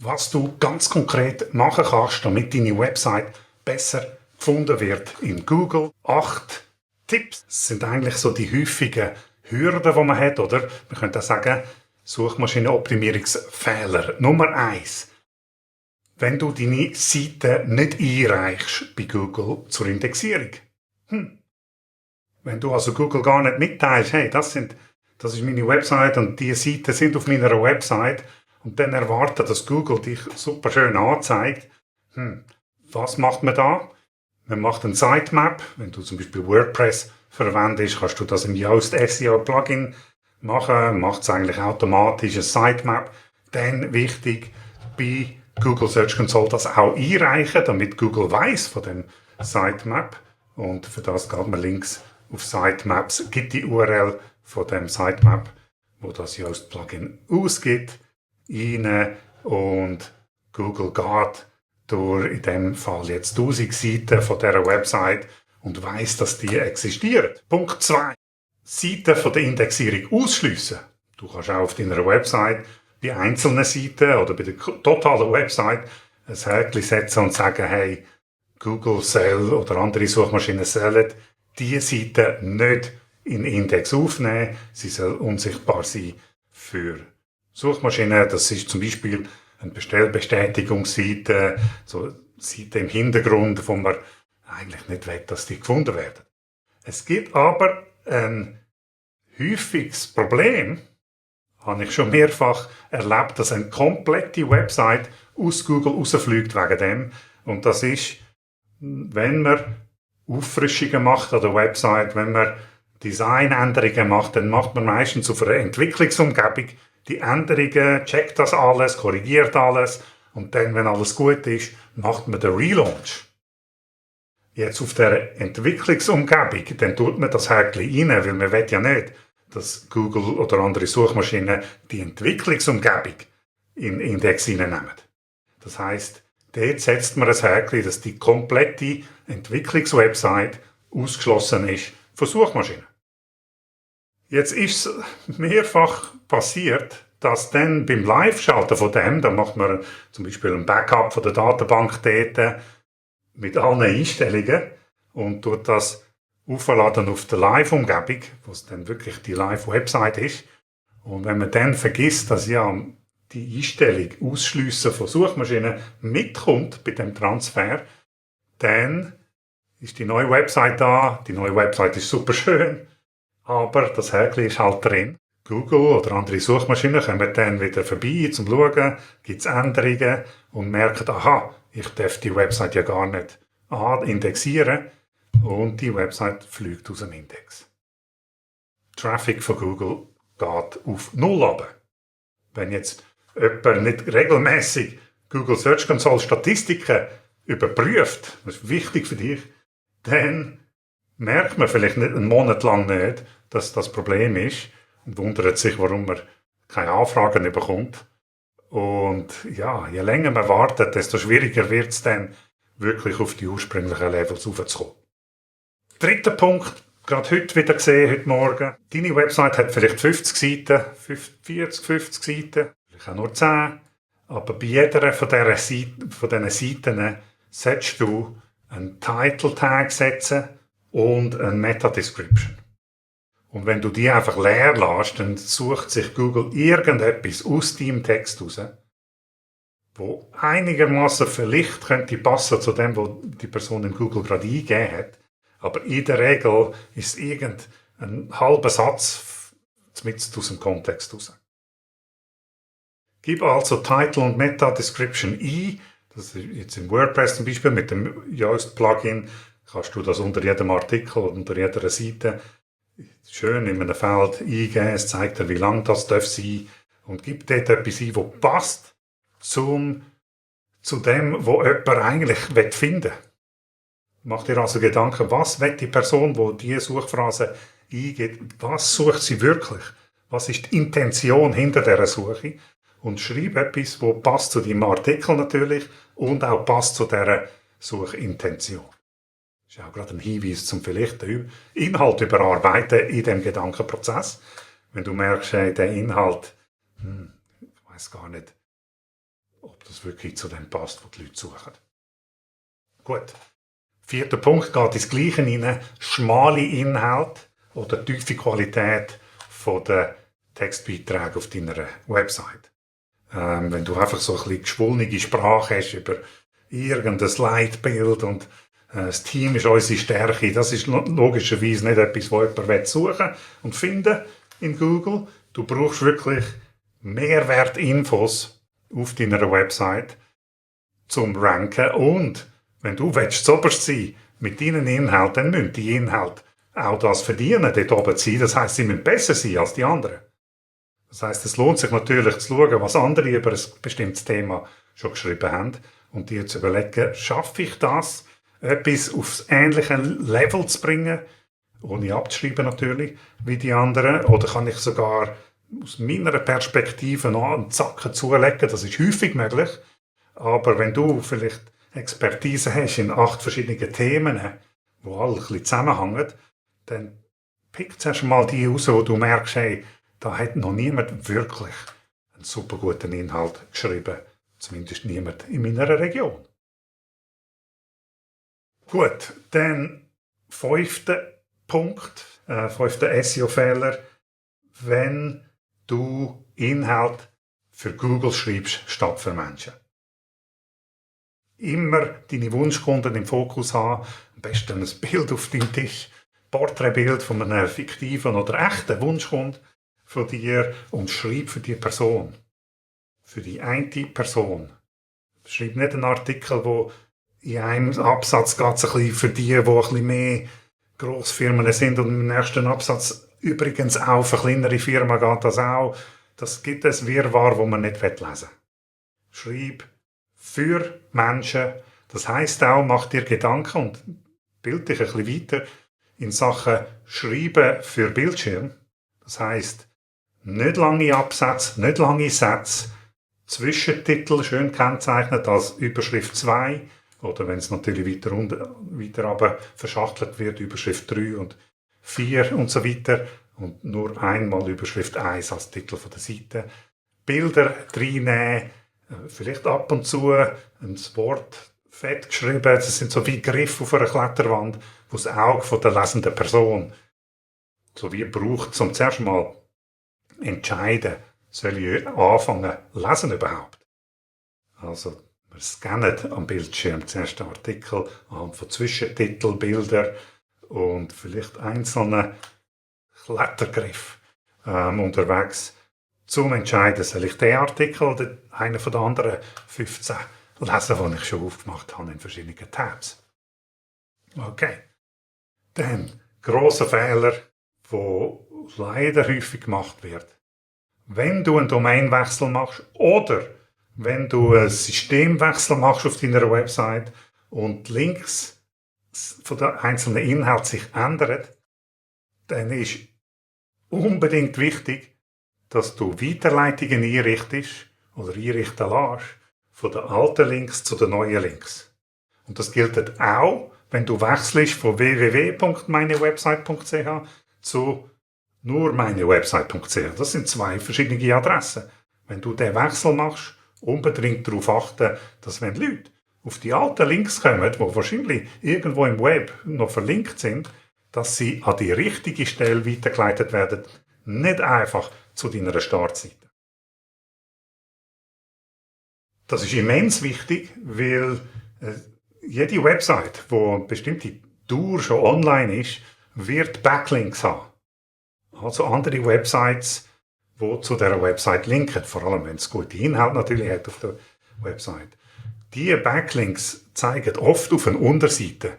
was du ganz konkret machen kannst, damit deine Website besser gefunden wird in Google. 8 Tipps sind eigentlich so die häufigen Hürden, die man hat, oder? Man könnte auch sagen, Suchmaschinenoptimierungsfehler. Nummer 1. Wenn du deine Seite nicht einreichst bei Google zur Indexierung. Wenn du also Google gar nicht mitteilst, hey, das ist meine Website und die Seiten sind auf meiner Website und dann erwartet, dass Google dich super schön anzeigt. Was macht man da? Man macht ein Sitemap. Wenn du zum Beispiel WordPress verwendest, kannst du das im Yoast SEO Plugin machen. Macht es eigentlich automatisch ein Sitemap. Dann wichtig, bei Google Search Console das auch einreichen, damit Google weiss von dem Sitemap. Und für das geht man links auf Sitemaps, gibt die URL von dem Sitemap, wo das Yoast Plugin ausgibt, rein und Google geht durch in dem Fall jetzt 1000 Seiten von dieser Website und weiss, dass die existieren. Punkt 2. Seiten von der Indexierung ausschliessen. Du kannst auch auf deiner Website bei einzelnen Seiten oder bei der totalen Website ein Häkchen setzen und sagen, hey, Google soll oder andere Suchmaschinen sollen diese Seite nicht in den Index aufnehmen. Sie soll unsichtbar sein für Suchmaschinen. Das ist zum Beispiel eine Bestellbestätigungsseite, so Seite im Hintergrund, wo man eigentlich nicht will, dass die gefunden werden. Es gibt aber ein häufiges Problem, habe ich schon mehrfach erlebt, dass eine komplette Website aus Google rausfliegt wegen dem. Und das ist, wenn man Auffrischungen macht an der Website, wenn man Designänderungen macht, dann macht man meistens auf einer Entwicklungsumgebung die Änderungen, checkt das alles, korrigiert alles und dann, wenn alles gut ist, macht man den Relaunch. Jetzt auf der Entwicklungsumgebung, dann tut man das Häkchen rein, weil man will ja nicht, dass Google oder andere Suchmaschinen die Entwicklungsumgebung in den Index reinnehmen. Das heisst, dort setzt man ein Häkchen, dass die komplette Entwicklungswebsite ausgeschlossen ist von Suchmaschinen. Jetzt ist es mehrfach passiert, dass dann beim Live-Schalten von dem, da macht man zum Beispiel ein Backup von der Datenbank dort mit allen Einstellungen und tut das aufladen auf der Live-Umgebung, wo es dann wirklich die Live-Website ist. Und wenn man dann vergisst, dass ja die Einstellung Ausschliessen von Suchmaschinen mitkommt bei dem Transfer, dann ist die neue Website da. Die neue Website ist super schön, aber das Häkchen ist halt drin. Google oder andere Suchmaschinen kommen dann wieder vorbei zum Schauen, gibt es Änderungen und merken, aha, ich darf die Website ja gar nicht indexieren und die Website fliegt aus dem Index. Traffic von Google geht auf Null runter. Wenn jetzt jemand nicht regelmäßig Google Search Console Statistiken überprüft, das ist wichtig für dich, dann merkt man vielleicht nicht einen Monat lang nicht, dass das Problem ist und wundert sich, warum man keine Anfragen bekommt. Und ja, je länger man wartet, desto schwieriger wird es dann, wirklich auf die ursprünglichen Levels raufzukommen. Dritter Punkt, gerade heute wieder gesehen, heute Morgen. Deine Website hat vielleicht 50 Seiten, 40, 50 Seiten, vielleicht auch nur 10. Aber bei jeder von diesen Seiten solltest du einen Title Tag setzen und eine Meta Description. Und wenn du die einfach leer lässt, dann sucht sich Google irgendetwas aus deinem Text raus, wo einigermaßen vielleicht könnte passen zu dem, was die Person in Google gerade eingegeben hat. Aber in der Regel ist es irgendein halber Satz mit aus dem Kontext raus. Gib also Title und Meta Description ein. Das ist jetzt in WordPress zum Beispiel mit dem Yoast Plugin. Kannst du das unter jedem Artikel oder unter jeder Seite schön in einem Feld eingeben. Es zeigt dir, wie lang das sein darf. Und gib dort etwas ein, das passt zu dem, was jemand eigentlich finden will. Mach dir also Gedanken, was will die Person, die diese Suchphrase eingibt, was sucht sie wirklich? Was ist die Intention hinter dieser Suche? Und schreib etwas, das passt zu deinem Artikel natürlich und auch passt zu dieser Suchintention. Das ist auch gerade ein Hinweis zum vielleicht den Inhalt überarbeiten in dem Gedankenprozess. Wenn du merkst, hey, der Inhalt, ich weiss gar nicht, ob das es wirklich zu dem passt, was die Leute suchen. Gut. 4. Punkt geht ins Gleiche rein. Schmale Inhalte oder tiefe Qualität von den Textbeiträgen auf deiner Website. Wenn du einfach so ein bisschen geschwullene Sprache hast über irgendein Slide-Bild und das Team ist unsere Stärke, das ist logischerweise nicht etwas, was jemand suchen und finden in Google. Du brauchst wirklich Mehrwertinfos auf deiner Website zum Ranken und wenn du zuoberst sein mit deinen Inhalten, dann müssen die Inhalte auch das verdienen, dort oben zu sein. Das heisst, sie müssen besser sein als die anderen. Das heisst, es lohnt sich natürlich zu schauen, was andere über ein bestimmtes Thema schon geschrieben haben und dir zu überlegen, schaffe ich das, etwas aufs ähnliche Level zu bringen, ohne abzuschreiben natürlich, wie die anderen, oder kann ich sogar aus meiner Perspektive noch einen Zacken zulegen, das ist häufig möglich, aber wenn du vielleicht Expertise hast in 8 verschiedenen Themen, die alle ein bisschen zusammenhängen, dann pick zuerst mal die raus, wo du merkst, hey, da hat noch niemand wirklich einen super guten Inhalt geschrieben. Zumindest niemand in meiner Region. Gut, dann 5. Punkt, 5. SEO-Fehler, wenn du Inhalt für Google schreibst statt für Menschen. Immer deine Wunschkunden im Fokus haben, am besten ein Bild auf deinem Tisch, Porträtbild von einem fiktiven oder echten Wunschkunden von dir und schreib für die Person. Für die eine Person. Schreib nicht einen Artikel, wo in einem Absatz geht es ein bisschen für die ein bisschen mehr Grossfirmen sind und im nächsten Absatz übrigens auch für kleinere Firmen geht das auch. Das gibt ein Wirrwarr, wo man nicht lesen will. Schreib für Menschen. Das heisst auch, mach dir Gedanken und bild dich ein bisschen weiter in Sachen Schreiben für Bildschirm. Das heisst, nicht lange Absätze, nicht lange Sätze, Zwischentitel schön kennzeichnet als Überschrift 2 oder wenn es natürlich weiter runter verschachtelt wird, Überschrift 3 und 4 und so weiter und nur einmal Überschrift 1 als Titel von der Seite. Bilder reinnehmen, vielleicht ab und zu ein Wort fett geschrieben, das sind so wie Griffe auf einer Kletterwand, wo das Auge von der lesenden Person so wie braucht, zum zuerst mal entscheiden, soll ich anfangen lesen überhaupt? Also, wir scannen am Bildschirm zuerst den Artikel anhand von Zwischentitel, Bilder und vielleicht einzelne Klettergriff unterwegs, zum entscheiden, soll ich den Artikel oder einen von den anderen 15 lesen, die ich schon aufgemacht habe in verschiedenen Tabs. Okay. Dann, grosser Fehler, der leider häufig gemacht wird. Wenn du einen Domainwechsel machst oder wenn du einen Systemwechsel machst auf deiner Website und Links von den einzelnen Inhalten sich ändern, dann ist unbedingt wichtig, dass du Weiterleitungen einrichtest oder einrichten lässt von den alten Links zu den neuen Links. Und das gilt auch, wenn du wechselst von www.meinewebsite.ch zu nur meinewebsite.ch. Das sind 2 verschiedene Adressen. Wenn du den Wechsel machst, unbedingt darauf achten, dass wenn Leute auf die alten Links kommen, die wahrscheinlich irgendwo im Web noch verlinkt sind, dass sie an die richtige Stelle weitergeleitet werden, nicht einfach zu deiner Startseite. Das ist immens wichtig, weil jede Website, die eine bestimmte Dauer schon online ist, wird Backlinks haben. Also andere Websites, die zu dieser Website linken, vor allem wenn es gute Inhalte natürlich hat auf der Website. Diese Backlinks zeigen oft auf eine Unterseite,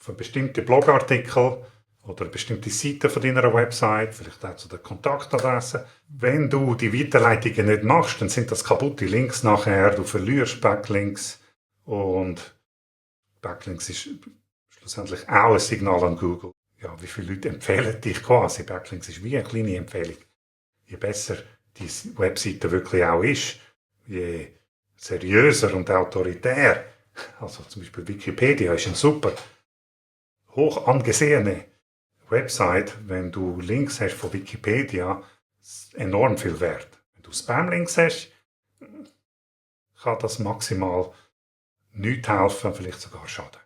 auf einen bestimmten Blogartikel oder eine bestimmte Seite von deiner Website, vielleicht auch zu der Kontaktadresse. Wenn du die Weiterleitungen nicht machst, dann sind das kaputte Links nachher, du verlierst Backlinks und Backlinks ist schlussendlich auch ein Signal an Google. Ja, wie viele Leute empfehlen dich quasi? Backlinks ist wie eine kleine Empfehlung. Je besser die Webseite wirklich auch ist, je seriöser und autoritär, also zum Beispiel Wikipedia ist eine super, hoch angesehene Website, wenn du Links hast von Wikipedia, enorm viel wert. Wenn du Spam-Links hast, kann das maximal nicht helfen, vielleicht sogar schaden.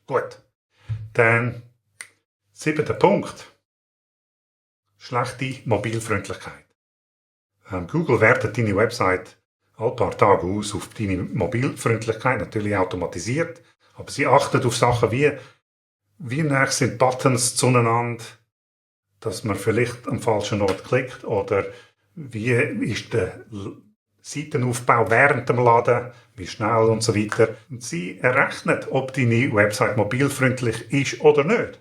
Gut, dann 7. Punkt. Schlechte Mobilfreundlichkeit. Google wertet deine Website ein paar Tage aus auf deine Mobilfreundlichkeit, natürlich automatisiert, aber sie achtet auf Sachen wie nah sind Buttons zueinander, dass man vielleicht am falschen Ort klickt oder wie ist der Seitenaufbau während dem Laden, wie schnell und so weiter. Und sie errechnet, ob deine Website mobilfreundlich ist oder nicht.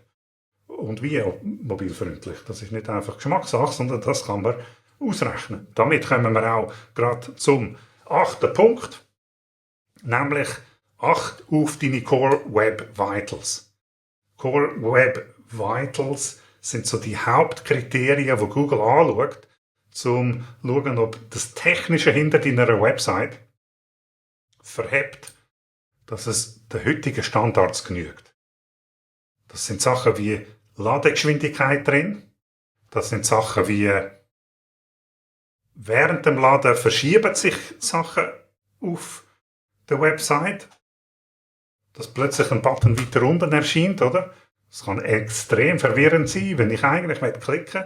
Und wie mobilfreundlich. Das ist nicht einfach Geschmackssache, sondern das kann man ausrechnen. Damit kommen wir auch gerade zum 8. Punkt, nämlich acht auf deine Core Web Vitals. Core Web Vitals sind so die Hauptkriterien, die Google anschaut, um zu schauen, ob das Technische hinter deiner Website verhebt, dass es den heutigen Standards genügt. Das sind Sachen wie Ladegeschwindigkeit drin, das sind Sachen wie während dem Laden verschieben sich Sachen auf der Website, dass plötzlich ein Button weiter unten erscheint, oder? Das kann extrem verwirrend sein, wenn ich eigentlich klicken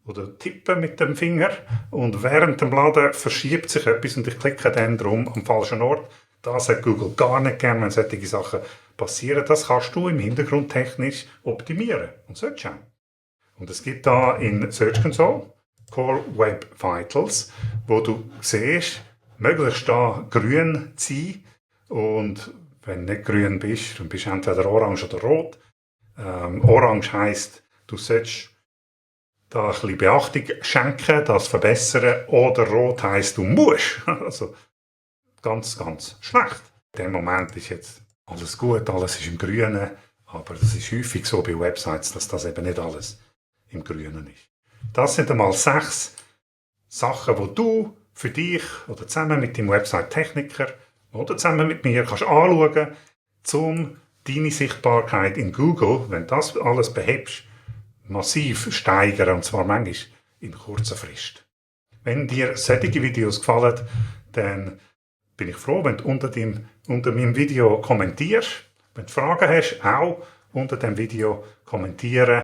oder tippen mit dem Finger und während dem Laden verschiebt sich etwas und ich klicke dann drum am falschen Ort. Das hat Google gar nicht gern, wenn solche Sachen passieren. Das kannst du im Hintergrund technisch optimieren und solltest auch. Und es gibt da in Search Console Core Web Vitals, wo du siehst, möglichst da grün sein und wenn du nicht grün bist, dann bist du entweder orange oder rot. Orange heisst, du solltest da ein bisschen Beachtung schenken, das verbessern, oder rot heisst, du musst. Also ganz, ganz schlecht. In dem Moment ist jetzt alles gut, alles ist im Grünen, aber das ist häufig so bei Websites, dass das eben nicht alles im Grünen ist. Das sind einmal 6 Sachen, die du für dich oder zusammen mit deinem Website-Techniker oder zusammen mit mir kannst anschauen, um deine Sichtbarkeit in Google, wenn du das alles behebst, massiv steigern, und zwar manchmal in kurzer Frist. Wenn dir solche Videos gefallen, dann bin ich froh, wenn du unter meinem Video kommentierst. Wenn du Fragen hast, auch unter dem Video kommentieren.